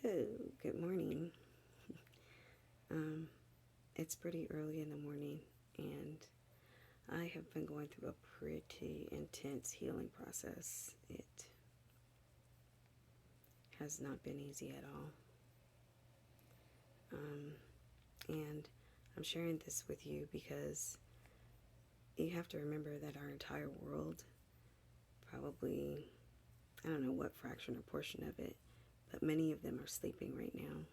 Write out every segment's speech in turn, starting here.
Hello, good morning. Um, it's pretty early in the morning, and I have been going through a pretty intense healing process. It has not been easy at all. Um, and I'm sharing this with you because you have to remember that our entire world, probably, I don't know what fraction or portion of it, but many of them are sleeping right now.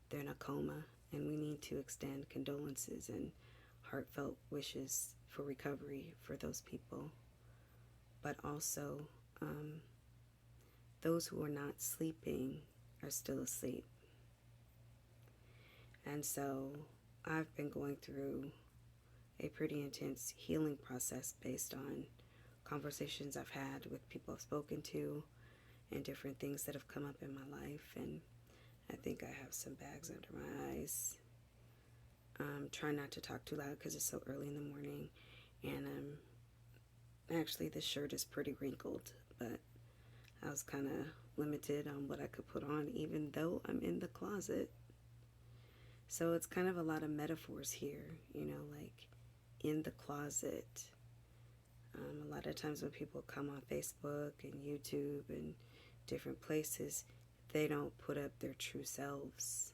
They're in a coma, and we need to extend condolences and heartfelt wishes for recovery for those people. But also, um, those who are not sleeping are still asleep. And so I've been going through a pretty intense healing process based on conversations I've had with people I've spoken to and different things that have come up in my life. And I think I have some bags under my eyes. Try not to talk too loud because it's so early in the morning. And actually, this shirt is pretty wrinkled, but I was kind of limited on what I could put on, even though I'm in the closet. So it's kind of a lot of metaphors here, like in the closet. A lot of times when people come on Facebook and YouTube and different places, they don't put up their true selves.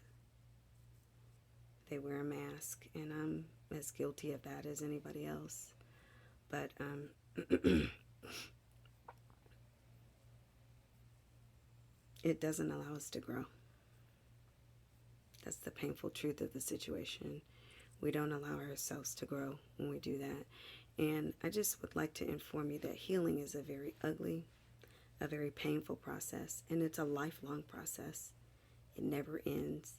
They wear a mask, and I'm as guilty of that as anybody else. But it doesn't allow us to grow. That's the painful truth of the situation. We don't allow ourselves to grow when we do that. And I just would like to inform you that healing is a very ugly, a very painful process, and it's a lifelong process. It never ends.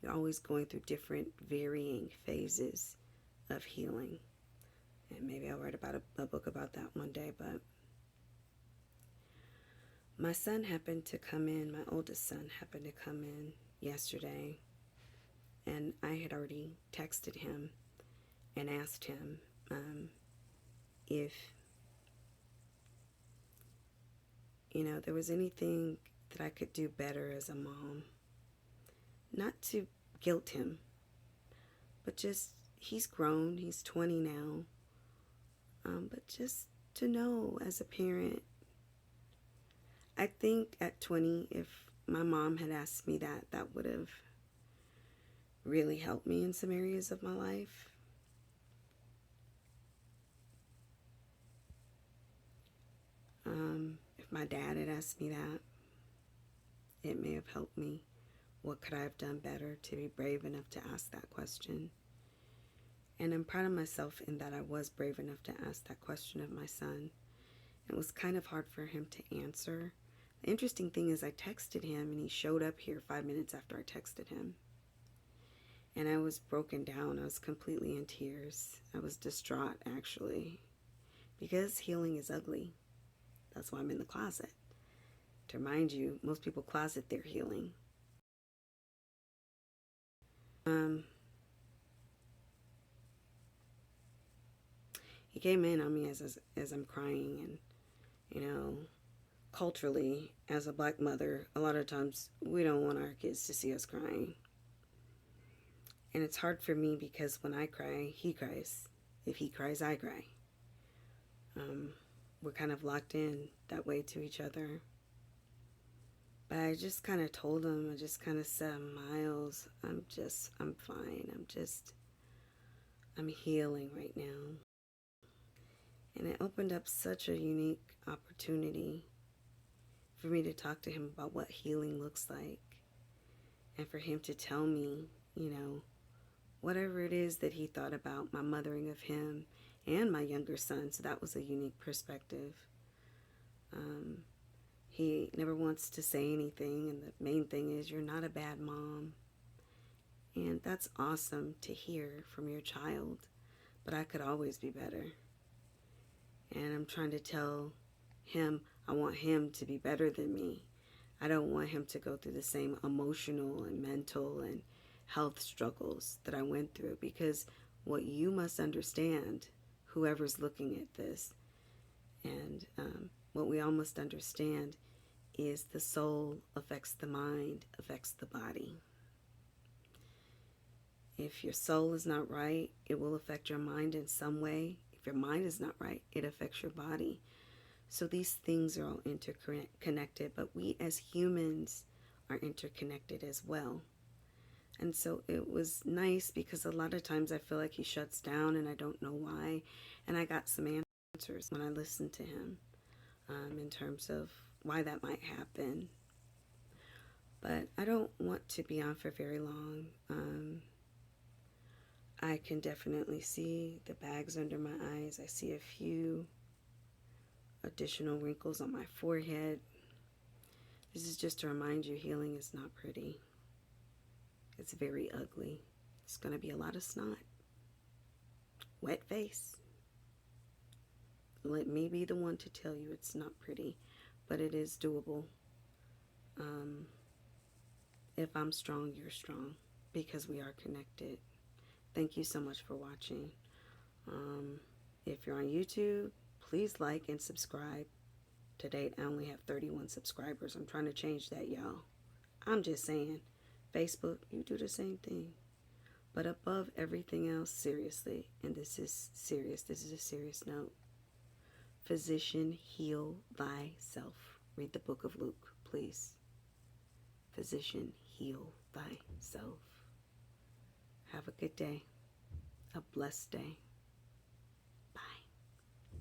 You're always going through different varying phases of healing. And maybe I'll write about a book about that one day. But my son happened to come in, my oldest son happened to come in yesterday, and I had already texted him and asked him if there was anything that I could do better as a mom. Not to guilt him, but just, he's grown, he's 20 now, but just to know as a parent. I think at 20, if my mom had asked me that, that would have really helped me in some areas of my life. If my dad had asked me that, it may have helped me. What could I have done better to be brave enough to ask that question? And I'm proud of myself in that I was brave enough to ask that question of my son. It was kind of hard for him to answer. The interesting thing is I texted him, and he showed up here 5 minutes after I texted him. And I was broken down. I was completely in tears. I was distraught, actually, because healing is ugly. That's why I'm in the closet. To remind you, most people closet their healing. He came in on me as I'm crying, and culturally, as a black mother, a lot of times we don't want our kids to see us crying. And it's hard for me because when I cry, he cries. If he cries, I cry. We're kind of locked in that way to each other. But I just kind of told him, I just kind of said, Miles, I'm fine. I'm healing right now. And it opened up such a unique opportunity for me to talk to him about what healing looks like. And for him to tell me, whatever it is that he thought about my mothering of him and my younger son. So that was a unique perspective. He never wants to say anything, and the main thing is, you're not a bad mom. And that's awesome to hear from your child, but I could always be better. And I'm trying to tell him I want him to be better than me. I don't want him to go through the same emotional and mental and health struggles that I went through, because what you must understand, whoever's looking at this, and what we all must understand is the soul affects the mind, affects the body. If your soul is not right, it will affect your mind in some way. If your mind is not right, it affects your body. So these things are all interconnected, but we as humans are interconnected as well. And so it was nice because a lot of times I feel like he shuts down and I don't know why. And I got some answers when I listened to him in terms of why that might happen. But I don't want to be on for very long. I can definitely see the bags under my eyes. I see a few additional wrinkles on my forehead. This is just to remind you, healing is not pretty. It's very ugly. It's going to be a lot of snot. Wet face. Let me be the one to tell you it's not pretty, but it is doable. If I'm strong, you're strong, because we are connected. Thank you so much for watching. If you're on YouTube, please like and subscribe. To date, I only have 31 subscribers. I'm trying to change that, y'all. I'm just saying. Facebook, you do the same thing. But above everything else, seriously, and this is serious, this is a serious note. Physician, heal thyself. Read the book of Luke, please. Physician, heal thyself. Have a good day. A blessed day.